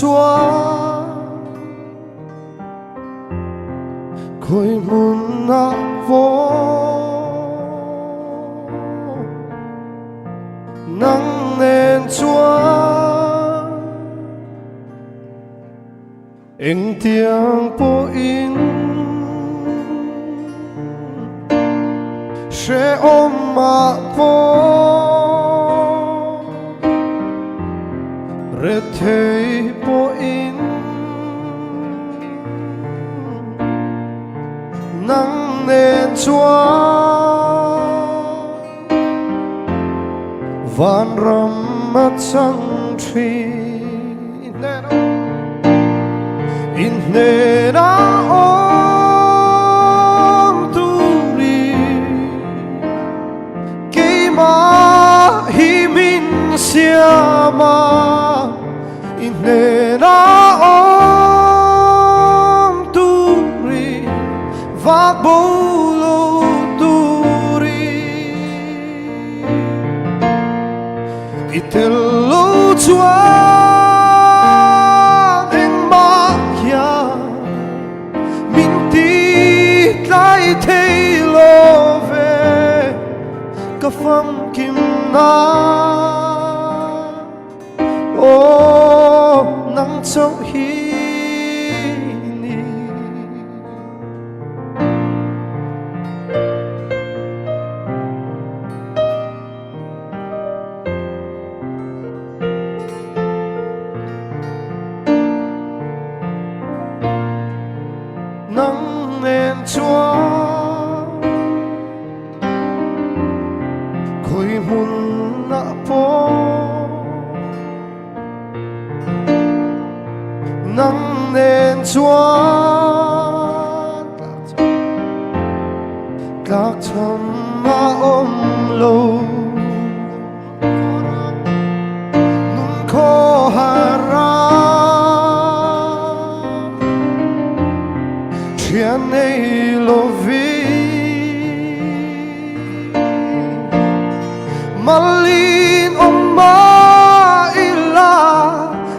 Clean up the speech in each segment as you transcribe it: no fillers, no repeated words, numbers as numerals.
chúa khôi mun na vô nắng nên chúa anh tiếng po in sẽ ôm mà po re thấy po in nắng nên chúa van ram mắt trăng tri in nê na ôm tu ri kỳ ma hi min siama in nê na ôm tu ri va bolo tu ri itelo chúa thấy lo về cả phong kim na ô nắng trong hi ni nắng nên chúa khôi mun na po nắng nên chúa các thầm ma ôm lâu nung khó hara chuyện này lo vi malin ma ila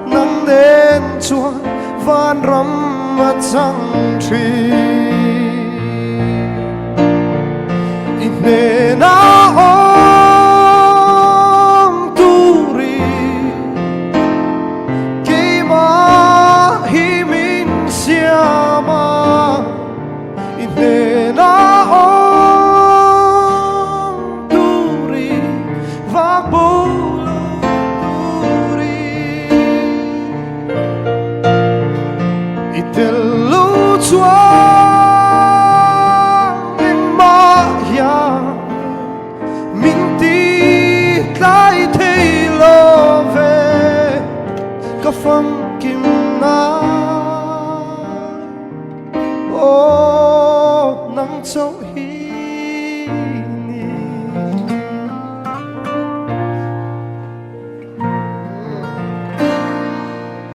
nang den chuan van ram ma chang tri in ne na om tu ri ke ma hi min siama in ne na itelo chúa anh ma ya mình ti lại thấy lo về cả phong kim na ô nắng châu hi